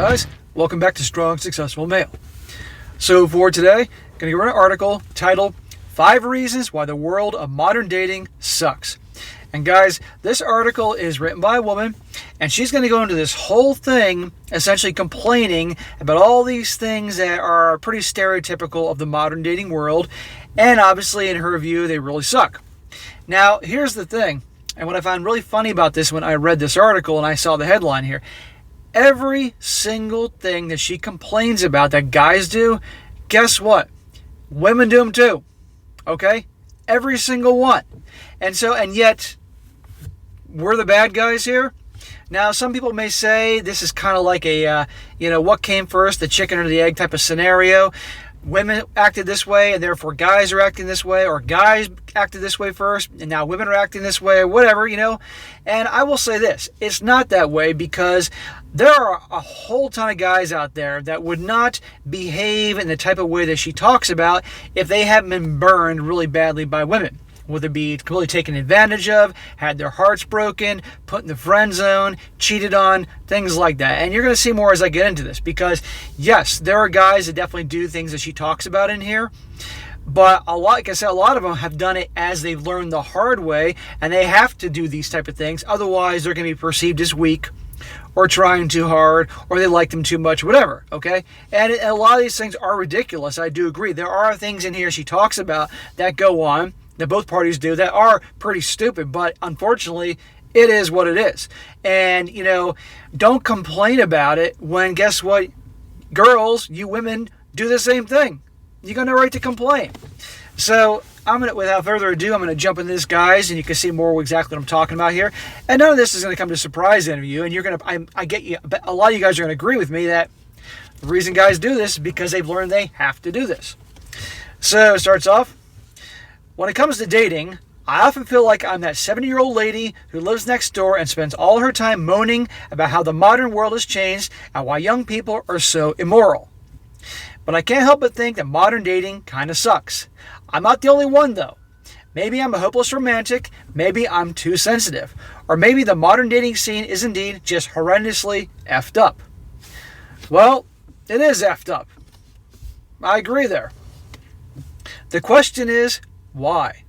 guys? Welcome back to Strong Successful Male. So for today, I'm going to read an article titled 5 Reasons Why the World of Modern Dating Sucks. And guys, this article is written by a woman, and she's going to go into this whole thing essentially complaining about all these things that are pretty stereotypical of the modern dating world, and obviously in her view they really suck. Now here's the thing, and what I found really funny about this when I read this article and I saw the headline here, every single thing that she complains about that guys do, guess what? Women do them too. Okay? Every single one. And yet, we're the bad guys here. Now, some people may say this is kind of like a, what came first, the chicken or the egg type of scenario. Women acted this way, and therefore guys are acting this way, or guys acted this way first, and now women are acting this way, or whatever, And I will say this, it's not that way, because there are a whole ton of guys out there that would not behave in the type of way that she talks about if they haven't been burned really badly by women. Whether it be completely taken advantage of, had their hearts broken, put in the friend zone, cheated on, things like that. And you're going to see more as I get into this, because yes, there are guys that definitely do things that she talks about in here. But like I said, a lot of them have done it as they've learned the hard way, and they have to do these type of things. Otherwise, they're going to be perceived as weak, or trying too hard, or they like them too much, whatever, okay? And a lot of these things are ridiculous, I do agree. There are things in here she talks about that go on, that both parties do, that are pretty stupid, but unfortunately, it is what it is. And, don't complain about it when, guess what? Girls, you women, do the same thing. You got no right to complain. So, without further ado, I'm going to jump into this, guys, and you can see more exactly what I'm talking about here. And none of this is going to come to surprise any of you, and you're going to, I get you, but a lot of you guys are going to agree with me that the reason guys do this is because they've learned they have to do this. So, it starts off, when it comes to dating, I often feel like I'm that 70-year-old lady who lives next door and spends all her time moaning about how the modern world has changed and why young people are so immoral. But I can't help but think that modern dating kind of sucks. I'm not the only one, though. Maybe I'm a hopeless romantic, maybe I'm too sensitive, or maybe the modern dating scene is indeed just horrendously effed up. Well, it is effed up. I agree there. The question is, why?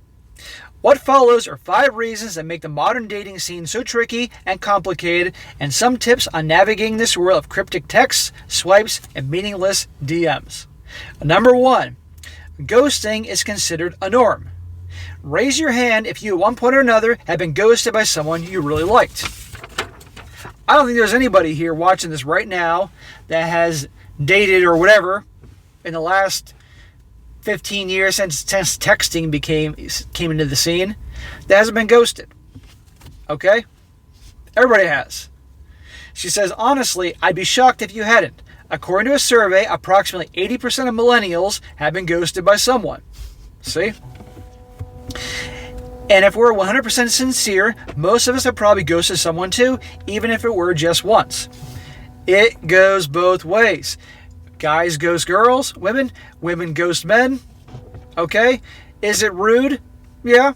What follows are 5 reasons that make the modern dating scene so tricky and complicated, and some tips on navigating this world of cryptic texts, swipes, and meaningless DMs. Number 1, ghosting is considered a norm. Raise your hand if you at one point or another have been ghosted by someone you really liked. I don't think there's anybody here watching this right now that has dated or whatever in the last 15 years since texting came into the scene that hasn't been ghosted. Okay? Everybody has. She says, honestly, I'd be shocked if you hadn't. According to a survey, approximately 80% of millennials have been ghosted by someone. See? And if we're 100% sincere, most of us have probably ghosted someone too, even if it were just once. It goes both ways. Guys ghost girls, women ghost men. Okay? Is it rude? Yeah.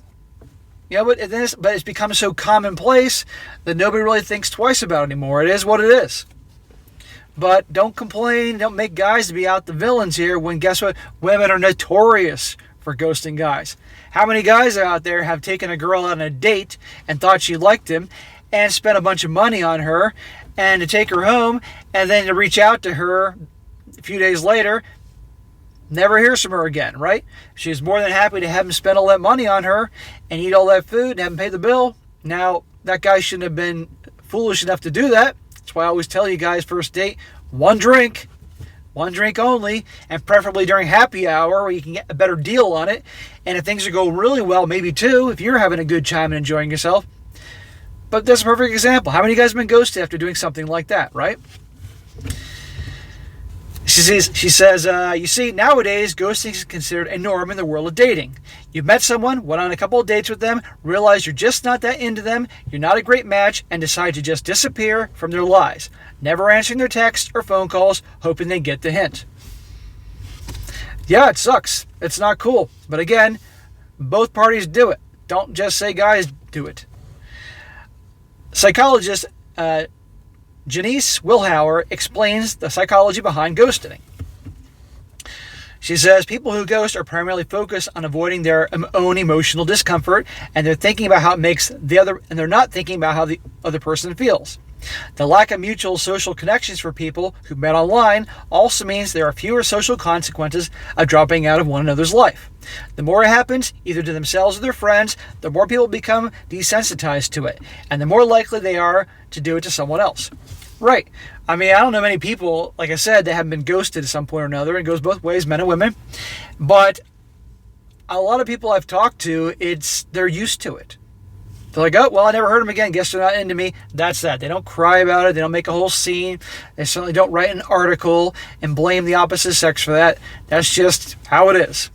But it's become so commonplace that nobody really thinks twice about it anymore. It is what it is. But don't complain. Don't make guys to be out the villains here when, guess what? Women are notorious for ghosting guys. How many guys out there have taken a girl on a date and thought she liked him and spent a bunch of money on her and to take her home and then to reach out to her a few days later, never hears from her again, right? She's more than happy to have him spend all that money on her and eat all that food and have him pay the bill. Now, that guy shouldn't have been foolish enough to do that. That's why I always tell you guys, first date, one drink only, and preferably during happy hour where you can get a better deal on it. And if things are going really well, maybe 2, if you're having a good time and enjoying yourself. But that's a perfect example. How many guys have been ghosted after doing something like that, right? She says, you see, nowadays, ghosting is considered a norm in the world of dating. You've met someone, went on a couple of dates with them, realized you're just not that into them, you're not a great match, and decide to just disappear from their lives, never answering their texts or phone calls, hoping they get the hint. Yeah, it sucks. It's not cool. But again, both parties do it. Don't just say guys do it. Psychologist Janice Wilhauer explains the psychology behind ghosting. She says people who ghost are primarily focused on avoiding their own emotional discomfort, and they're thinking about how it makes the other, and they're not thinking about how the other person feels. The lack of mutual social connections for people who met online also means there are fewer social consequences of dropping out of one another's life. The more it happens, either to themselves or their friends, the more people become desensitized to it, and the more likely they are to do it to someone else. Right. I mean, I don't know many people, like I said, that have been ghosted at some point or another. It goes both ways, men and women. But a lot of people I've talked to, they're used to it. They're like, oh, well, I never heard them again. Guess they're not into me. That's that. They don't cry about it. They don't make a whole scene. They certainly don't write an article and blame the opposite sex for that. That's just how it is.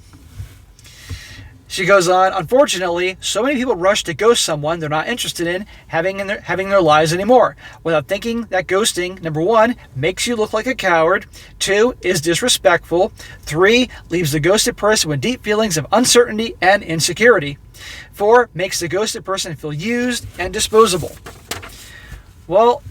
She goes on, unfortunately, so many people rush to ghost someone they're not interested in having their lives anymore, without thinking that ghosting, number 1, makes you look like a coward, 2, is disrespectful, 3, leaves the ghosted person with deep feelings of uncertainty and insecurity, 4, makes the ghosted person feel used and disposable. Well,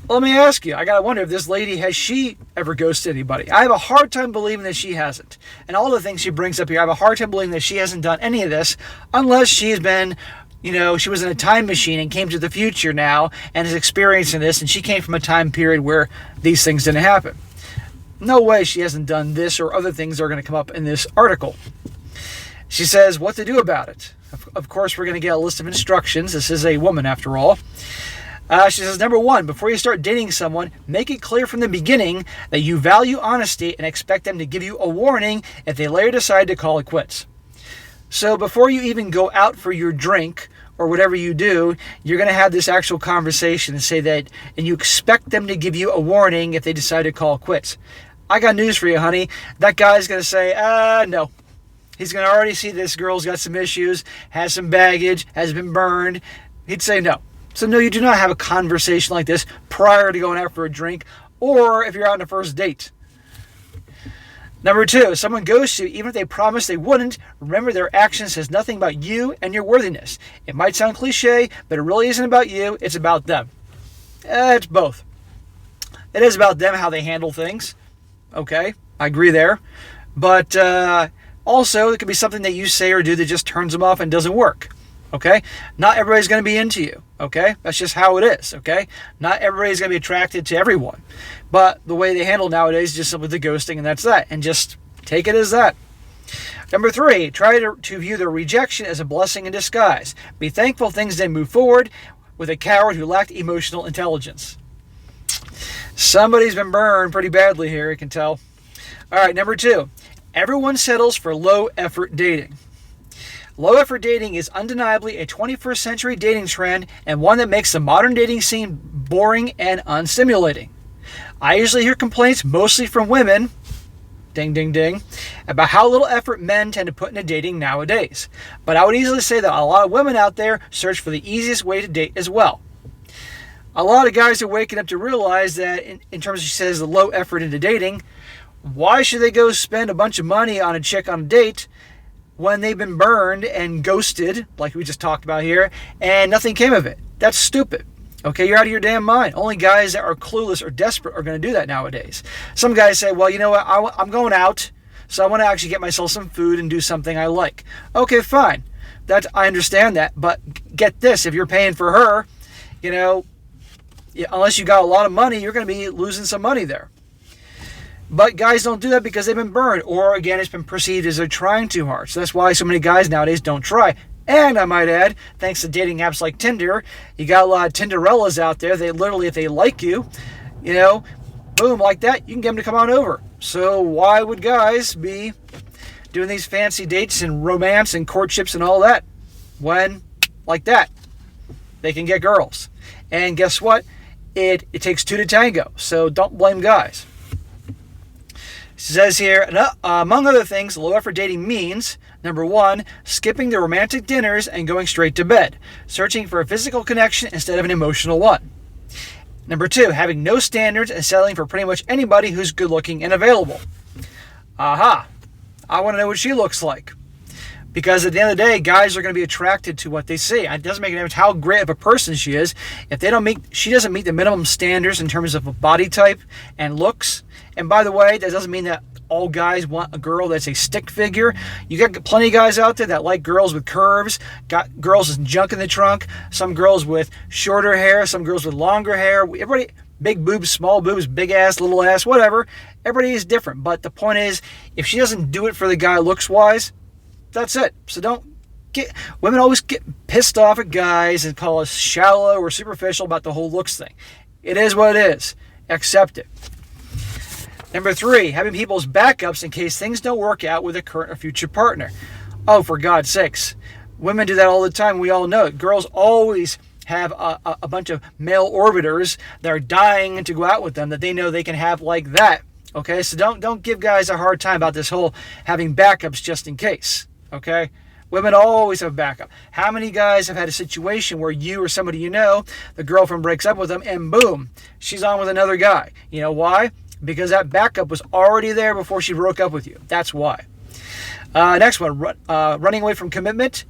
let me ask you, I gotta wonder if this lady, has she ever ghosted anybody? I have a hard time believing that she hasn't. And all the things she brings up here, I have a hard time believing that she hasn't done any of this, unless she's been, she was in a time machine and came to the future now and is experiencing this, and she came from a time period where these things didn't happen. No way she hasn't done this or other things that are going to come up in this article. She says what to do about it. Of course, we're going to get a list of instructions. This is a woman, after all. She says, number 1, before you start dating someone, make it clear from the beginning that you value honesty and expect them to give you a warning if they later decide to call it quits. So before you even go out for your drink or whatever you do, you're going to have this actual conversation and say that, and you expect them to give you a warning if they decide to call it quits. I got news for you, honey. That guy's going to say, no. He's going to already see this girl's got some issues, has some baggage, has been burned. He'd say no. So no, you do not have a conversation like this prior to going out for a drink or if you're out on a first date. Number 2, if someone ghosts you, even if they promise they wouldn't, remember their action says nothing about you and your worthiness. It might sound cliche, but it really isn't about you, it's about them. It's both. It is about them, how they handle things. Okay, I agree there. But also, it could be something that you say or do that just turns them off and doesn't work. Okay? Not everybody's going to be into you. Okay? That's just how it is. Okay? Not everybody's going to be attracted to everyone. But the way they handle nowadays is just simply the ghosting, and that's that. And just take it as that. Number 3, try to view the rejection as a blessing in disguise. Be thankful things didn't move forward with a coward who lacked emotional intelligence. Somebody's been burned pretty badly here, you can tell. All right, number 2, everyone settles for low-effort dating. Low-effort dating is undeniably a 21st century dating trend and one that makes the modern dating scene boring and unstimulating. I usually hear complaints, mostly from women, ding, ding, ding, about how little effort men tend to put into dating nowadays. But I would easily say that a lot of women out there search for the easiest way to date as well. A lot of guys are waking up to realize that, in terms of, she says, the low effort into dating, why should they go spend a bunch of money on a chick on a date when they've been burned and ghosted, like we just talked about here, and nothing came of it? That's stupid. Okay, you're out of your damn mind. Only guys that are clueless or desperate are going to do that nowadays. Some guys say, well, you know what, I'm going out, so I want to actually get myself some food and do something I like. Okay, fine. I understand that, but get this, if you're paying for her, unless you got a lot of money, you're going to be losing some money there. But guys don't do that because they've been burned, or again, it's been perceived as they're trying too hard. So that's why so many guys nowadays don't try. And I might add, thanks to dating apps like Tinder, you got a lot of Tinderellas out there. They literally, if they like you, boom, like that, you can get them to come on over. So why would guys be doing these fancy dates and romance and courtships and all that when, like that, they can get girls? And guess what? It takes 2 to tango. So don't blame guys. It says here, among other things, low-effort dating means, number 1, skipping the romantic dinners and going straight to bed, searching for a physical connection instead of an emotional one. Number 2, having no standards and settling for pretty much anybody who's good-looking and available. Aha! I want to know what she looks like. Because at the end of the day, guys are going to be attracted to what they see. It doesn't make a difference how great of a person she is. If she doesn't meet the minimum standards in terms of a body type and looks. And by the way, that doesn't mean that all guys want a girl that's a stick figure. You got plenty of guys out there that like girls with curves, got girls with junk in the trunk, some girls with shorter hair, some girls with longer hair. Everybody, big boobs, small boobs, big ass, little ass, whatever. Everybody is different. But the point is, if she doesn't do it for the guy looks-wise, that's it. So women always get pissed off at guys and call us shallow or superficial about the whole looks thing. It is what it is. Accept it. Number 3, having people's backups in case things don't work out with a current or future partner. Oh, for God's sakes. Women do that all the time. We all know it. Girls always have a bunch of male orbiters that are dying to go out with them that they know they can have like that. Okay, so don't give guys a hard time about this whole having backups just in case. Okay, women always have backup. How many guys have had a situation where you or somebody you know, the girlfriend breaks up with them and boom, she's on with another guy? You know why? Because that backup was already there before she broke up with you. That's why. Next one, running away from commitment,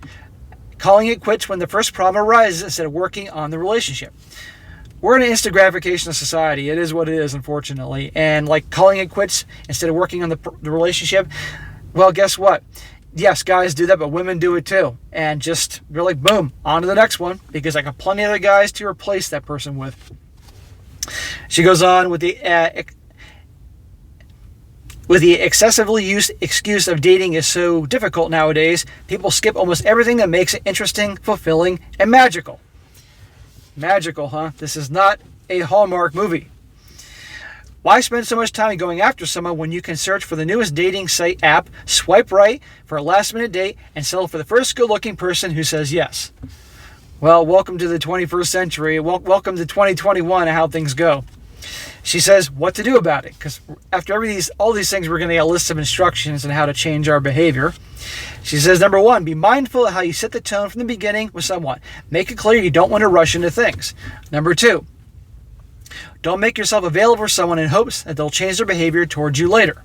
calling it quits when the first problem arises instead of working on the relationship. We're in an instant gratification society. It is what it is, unfortunately. And like calling it quits instead of working on the relationship, well, guess what? Yes, guys do that, but women do it too. And just really, boom, on to the next one, because I got plenty of other guys to replace that person with. She goes on with the excessively used excuse of dating is so difficult nowadays, people skip almost everything that makes it interesting, fulfilling, and magical. Magical, huh? This is not a Hallmark movie. Why spend so much time going after someone when you can search for the newest dating site app, swipe right for a last-minute date, and settle for the first good-looking person who says yes? Well, welcome to the 21st century. Welcome to 2021 and how things go. She says what to do about it, because after all these things, we're going to get a list of instructions on how to change our behavior. She says, number 1, be mindful of how you set the tone from the beginning with someone. Make it clear you don't want to rush into things. Number 2, don't make yourself available for someone in hopes that they'll change their behavior towards you later.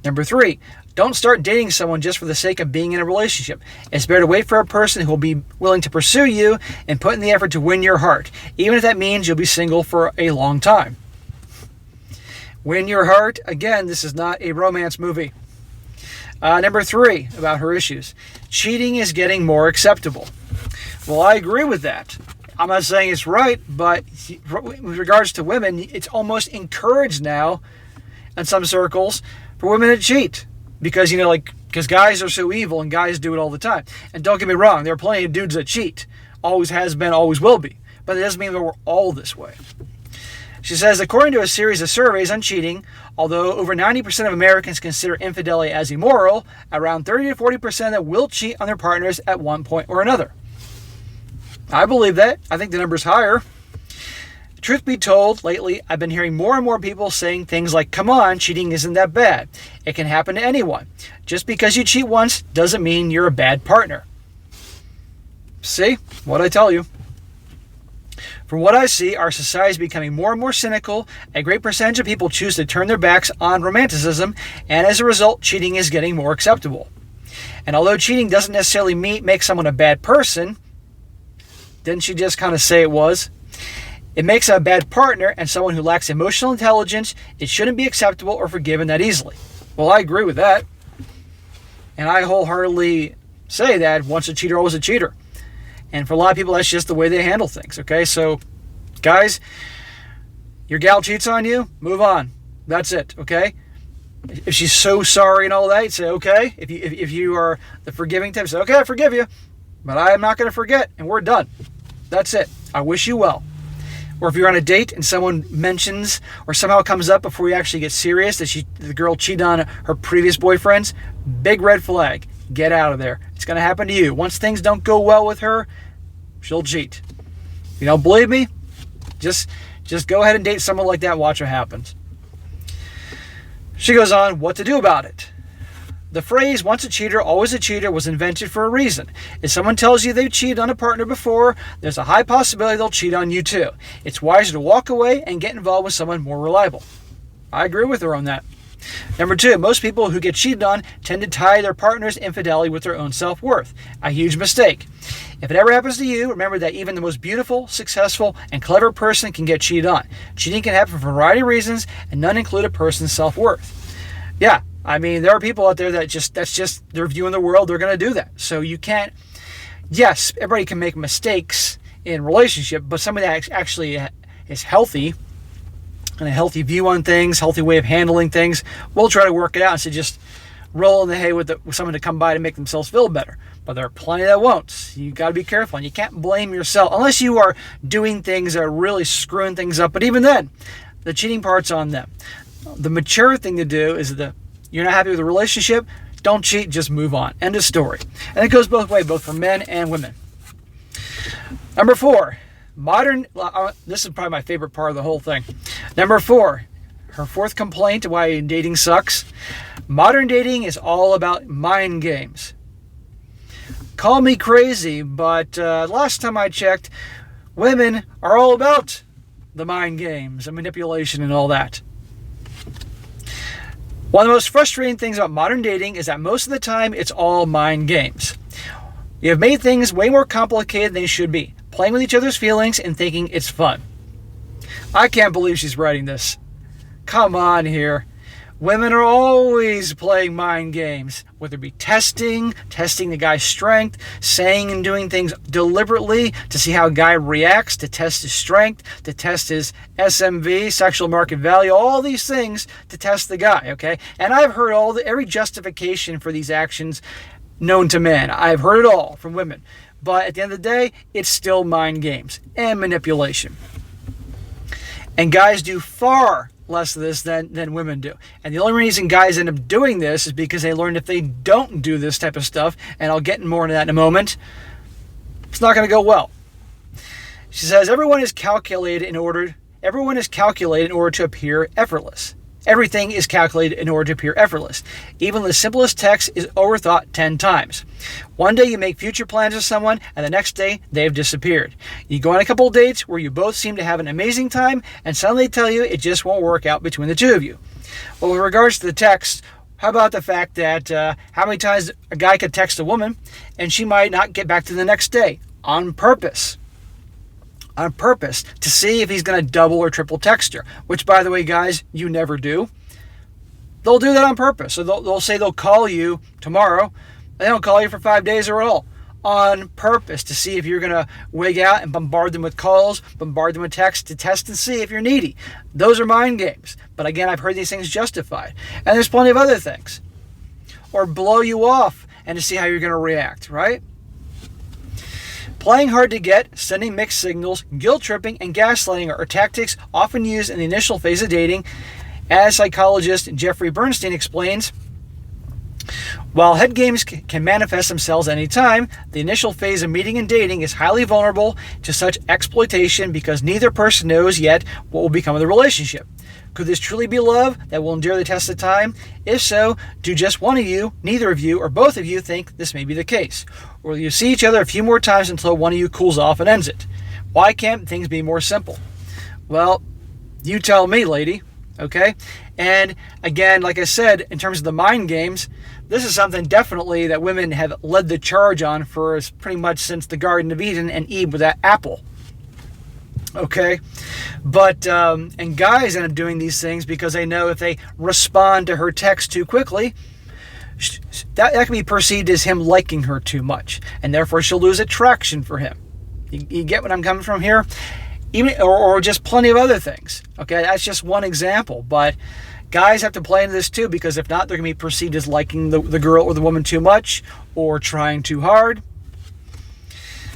Number 3, don't start dating someone just for the sake of being in a relationship. It's better to wait for a person who will be willing to pursue you and put in the effort to win your heart, even if that means you'll be single for a long time. Win your heart. Again, this is not a romance movie. Number 3, about her issues. Cheating is getting more acceptable. Well, I agree with that. I'm not saying it's right, but with regards to women, it's almost encouraged now in some circles for women to cheat. Because, because guys are so evil and guys do it all the time. And don't get me wrong, there are plenty of dudes that cheat. Always has been, always will be. But it doesn't mean that we're all this way. She says, according to a series of surveys on cheating, although over 90% of Americans consider infidelity as immoral, around 30 to 40% that will cheat on their partners at one point or another. I believe that. I think the number's higher. Truth be told, lately I've been hearing more and more people saying things like, come on, cheating isn't that bad. It can happen to anyone. Just because you cheat once doesn't mean you're a bad partner. See? What'd I tell you? From what I see, our society is becoming more and more cynical. A great percentage of people choose to turn their backs on romanticism, and as a result, cheating is getting more acceptable. And although cheating doesn't necessarily make someone a bad person, didn't she just kind of say it was? It makes a bad partner and someone who lacks emotional intelligence. It shouldn't be acceptable or forgiven that easily. Well, I agree with that. And I wholeheartedly say that once a cheater, always a cheater. And for a lot of people, that's just the way they handle things, okay? So, guys, your gal cheats on you, move on. That's it, okay? If she's so sorry and all that, say, okay. If you are the forgiving type, say, okay, I forgive you, but I am not going to forget, and we're done. That's it. I wish you well. Or if you're on a date and someone mentions or somehow comes up before you actually get serious that the girl cheated on her previous boyfriends, big red flag. Get out of there. It's going to happen to you. Once things don't go well with her, she'll cheat. If you don't believe me, just go ahead and date someone like that and watch what happens. She goes on, what to do about it. The phrase, once a cheater, always a cheater, was invented for a reason. If someone tells you they've cheated on a partner before, there's a high possibility they'll cheat on you too. It's wiser to walk away and get involved with someone more reliable. I agree with her on that. Number 2, most people who get cheated on tend to tie their partner's infidelity with their own self-worth. A huge mistake. If it ever happens to you, remember that even the most beautiful, successful, and clever person can get cheated on. Cheating can happen for a variety of reasons, and none include a person's self-worth. Yeah, I mean, there are people out there that's just their view in the world. They're going to do that. So you can't, yes, everybody can make mistakes in relationship, but somebody that actually is healthy and a healthy view on things, healthy way of handling things, we'll try to work it out instead of just rolling the hay with someone to come by to make themselves feel better. But there are plenty that won't. You got to be careful, and you can't blame yourself unless you are doing things that are really screwing things up. But even then, the cheating part's on them. The mature thing to do is you're not happy with the relationship, don't cheat, just move on. End of story. And it goes both ways, both for men and women. Number 4, this is probably my favorite part of the whole thing. Number 4, her fourth complaint why dating sucks. Modern dating is all about mind games. Call me crazy, but last time I checked, women are all about the mind games and manipulation and all that. One of the most frustrating things about modern dating is that most of the time it's all mind games. You have made things way more complicated than they should be, playing with each other's feelings and thinking it's fun. I can't believe she's writing this. Come on here. Women are always playing mind games, whether it be testing the guy's strength, saying and doing things deliberately to see how a guy reacts, to test his strength, to test his SMV, sexual market value, all these things to test the guy, okay? And I've heard every justification for these actions known to men. I've heard it all from women. But at the end of the day, it's still mind games and manipulation. And guys do far less of this than women do. And the only reason guys end up doing this is because they learned if they don't do this type of stuff, and I'll get more into that in a moment, it's not going to go well. She says, everyone is calculated in order to appear effortless. Everything is calculated in order to appear effortless. Even the simplest text is overthought 10 times. One day you make future plans with someone, and the next day they've disappeared. You go on a couple of dates where you both seem to have an amazing time, and suddenly tell you it just won't work out between the two of you. Well, with regards to the text, how about the fact that how many times a guy could text a woman, and she might not get back to the next day on purpose? On purpose, to see if he's going to double or triple text her, which, by the way, guys, you never do. They'll do that on purpose. So they'll say they'll call you tomorrow. They don't call you for 5 days or all. On purpose, to see if you're going to wig out and bombard them with calls, bombard them with texts to test and see if you're needy. Those are mind games. But again, I've heard these things justified. And there's plenty of other things. Or blow you off and to see how you're going to react, right? Playing hard to get, sending mixed signals, guilt-tripping, and gaslighting are tactics often used in the initial phase of dating. As psychologist Jeffrey Bernstein explains, while head games can manifest themselves anytime, the initial phase of meeting and dating is highly vulnerable to such exploitation because neither person knows yet what will become of the relationship. Could this truly be love that will endure the test of time? If so, do just one of you, neither of you, or both of you think this may be the case? Or will you see each other a few more times until one of you cools off and ends it? Why can't things be more simple? Well, you tell me, lady, okay? And again, like I said, in terms of the mind games, this is something definitely that women have led the charge on for pretty much since the Garden of Eden and Eve with that apple. Okay, but and guys end up doing these things because they know if they respond to her text too quickly, that can be perceived as him liking her too much, and therefore she'll lose attraction for him. You get what I'm coming from here? Even or just plenty of other things. Okay, that's just one example, but guys have to play into this too, because if not, they're going to be perceived as liking the girl or the woman too much or trying too hard.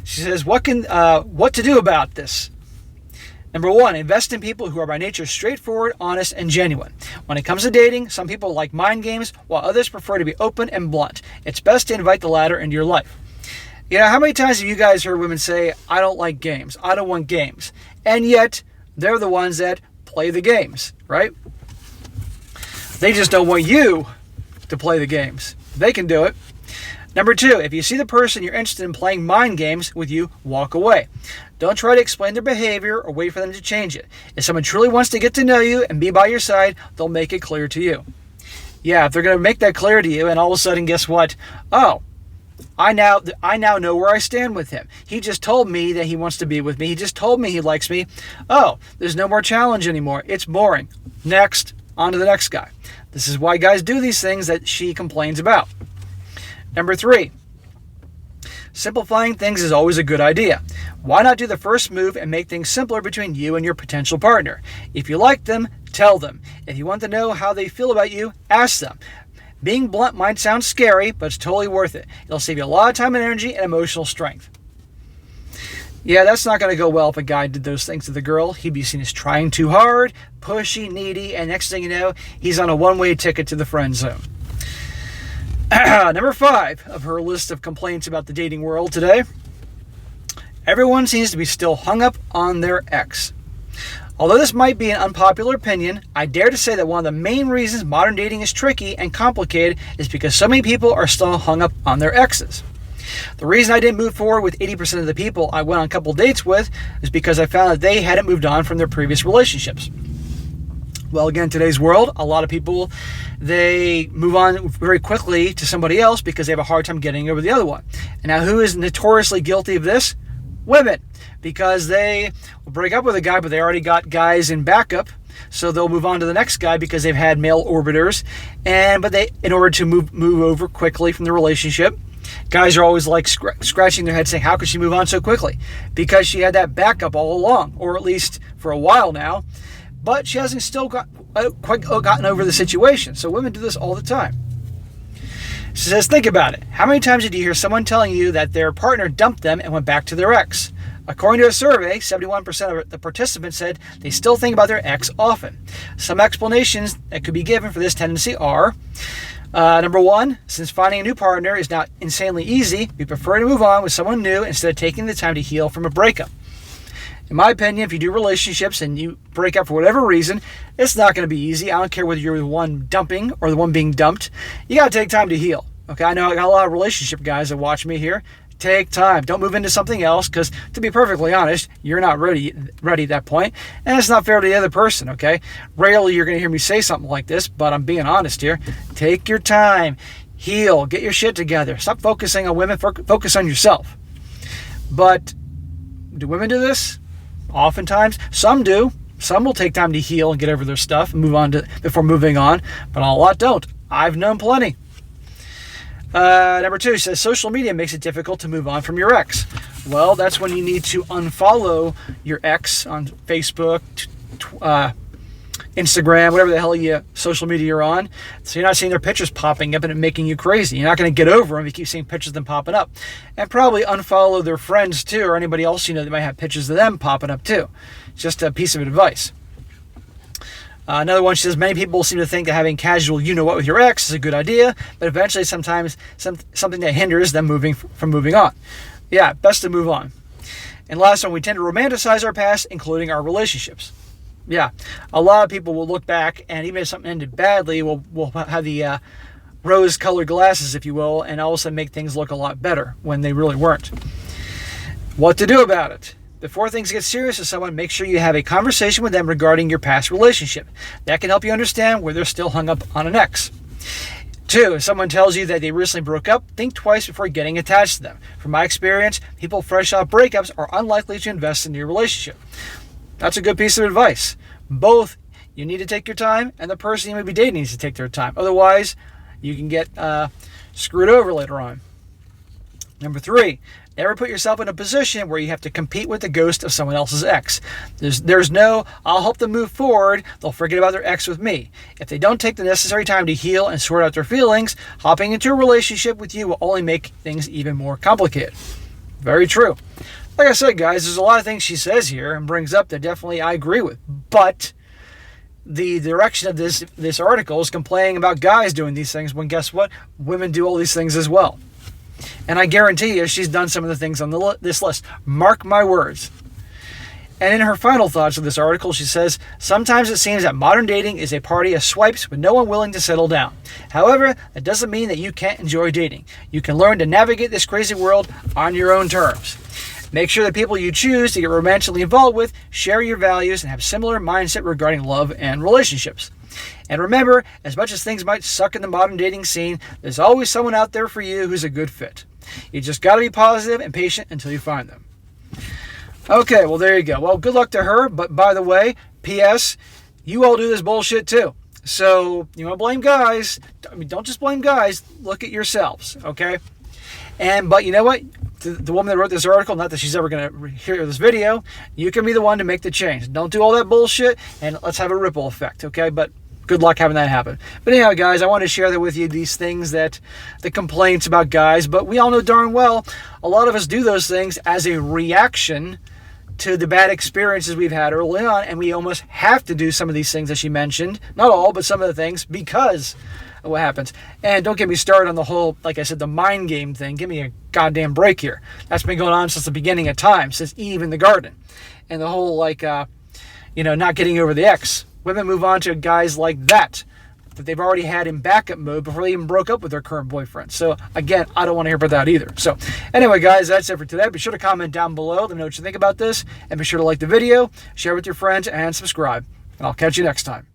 She says, what to do about this? Number 1, invest in people who are by nature straightforward, honest, and genuine. When it comes to dating, some people like mind games, while others prefer to be open and blunt. It's best to invite the latter into your life. You know, how many times have you guys heard women say, I don't like games, I don't want games, and yet they're the ones that play the games, right? They just don't want you to play the games. They can do it. Number 2, if you see the person you're interested in playing mind games with you, walk away. Don't try to explain their behavior or wait for them to change it. If someone truly wants to get to know you and be by your side, they'll make it clear to you. Yeah, if they're going to make that clear to you, and all of a sudden, guess what? Oh, I now know where I stand with him. He just told me that he wants to be with me. He just told me he likes me. Oh, there's no more challenge anymore. It's boring. Next, on to the next guy. This is why guys do these things that she complains about. Number 3, simplifying things is always a good idea. Why not do the first move and make things simpler between you and your potential partner? If you like them, tell them. If you want to know how they feel about you, ask them. Being blunt might sound scary, but it's totally worth it. It'll save you a lot of time and energy and emotional strength. Yeah, that's not going to go well if a guy did those things to the girl. He'd be seen as trying too hard, pushy, needy, and next thing you know, he's on a one-way ticket to the friend zone. Number 5 of her list of complaints about the dating world today. Everyone seems to be still hung up on their ex. Although this might be an unpopular opinion, I dare to say that one of the main reasons modern dating is tricky and complicated is because so many people are still hung up on their exes. The reason I didn't move forward with 80% of the people I went on a couple dates with is because I found that they hadn't moved on from their previous relationships. Well, again, today's world, a lot of people, they move on very quickly to somebody else because they have a hard time getting over the other one. And now who is notoriously guilty of this? Women. Because they will break up with a guy, but they already got guys in backup, so they'll move on to the next guy because they've had male orbiters, but in order to move over quickly from the relationship, guys are always like scratching their head saying, how could she move on so quickly? Because she had that backup all along, or at least for a while now, but she hasn't still quite gotten over the situation. So women do this all the time. She says, think about it. How many times did you hear someone telling you that their partner dumped them and went back to their ex? According to a survey, 71% of the participants said they still think about their ex often. Some explanations that could be given for this tendency are, number 1, since finding a new partner is now insanely easy, we prefer to move on with someone new instead of taking the time to heal from a breakup. In my opinion, if you do relationships and you break up for whatever reason, it's not going to be easy. I don't care whether you're the one dumping or the one being dumped. You got to take time to heal. Okay, I know I got a lot of relationship guys that watch me here. Take time. Don't move into something else because, to be perfectly honest, you're not ready at that point, and it's not fair to the other person, okay? Rarely you're going to hear me say something like this, but I'm being honest here. Take your time. Heal. Get your shit together. Stop focusing on women. Focus on yourself. But do women do this? Oftentimes. Some do. Some will take time to heal and get over their stuff and move on before moving on, but a lot don't. I've known plenty. Number 2 says social media makes it difficult to move on from your ex. Well, that's when you need to unfollow your ex on Facebook, Instagram, whatever the hell social media you're on. So you're not seeing their pictures popping up and it making you crazy. You're not going to get over them if you keep seeing pictures of them popping up. And probably unfollow their friends too, or anybody else that might have pictures of them popping up too. Just a piece of advice. Another one, she says, many people seem to think that having casual you-know-what with your ex is a good idea, but eventually sometimes something that hinders them from moving on. Yeah, best to move on. And last one, we tend to romanticize our past, including our relationships. Yeah, a lot of people will look back, and even if something ended badly, we'll have the rose-colored glasses, if you will, and all of a sudden make things look a lot better when they really weren't. What to do about it? Before things get serious with someone, make sure you have a conversation with them regarding your past relationship. That can help you understand where they're still hung up on an ex. 2, if someone tells you that they recently broke up, think twice before getting attached to them. From my experience, people fresh off breakups are unlikely to invest in your relationship. That's a good piece of advice. Both, you need to take your time, and the person you may be dating needs to take their time. Otherwise, you can get screwed over later on. Number 3, never put yourself in a position where you have to compete with the ghost of someone else's ex. There's no, I'll help them move forward, they'll forget about their ex with me. If they don't take the necessary time to heal and sort out their feelings, hopping into a relationship with you will only make things even more complicated. Very true. Like I said, guys, there's a lot of things she says here and brings up that definitely I agree with. But the direction of this article is complaining about guys doing these things when, guess what? Women do all these things as well. And I guarantee you she's done some of the things on this list. Mark my words. And in her final thoughts of this article, she says, sometimes it seems that modern dating is a party of swipes with no one willing to settle down. However, that doesn't mean that you can't enjoy dating. You can learn to navigate this crazy world on your own terms. Make sure that people you choose to get romantically involved with share your values and have similar mindset regarding love and relationships. And remember, as much as things might suck in the modern dating scene, there's always someone out there for you who's a good fit. You just got to be positive and patient until you find them. Okay, well, there you go. Well, good luck to her. But by the way, P.S., you all do this bullshit too. So, you want to blame guys. I mean, don't just blame guys. Look at yourselves, okay? But you know what? The woman that wrote this article, not that she's ever going to hear this video, you can be the one to make the change. Don't do all that bullshit, and let's have a ripple effect, okay? But good luck having that happen. But anyhow, guys, I want to share that with you, these things that, the complaints about guys, but we all know darn well, a lot of us do those things as a reaction to the bad experiences we've had early on, and we almost have to do some of these things that she mentioned. Not all, but some of the things, because of what happens. And don't get me started on the whole, like I said, the mind game thing. Give me a goddamn break here. That's been going on since the beginning of time, since Eve in the garden. And the whole, not getting over the ex. Women move on to guys like that they've already had in backup mode before they even broke up with their current boyfriend. So, again, I don't want to hear about that either. So, anyway, guys, that's it for today. Be sure to comment down below. Let me know what you think about this. And be sure to like the video, share with your friends, and subscribe. And I'll catch you next time.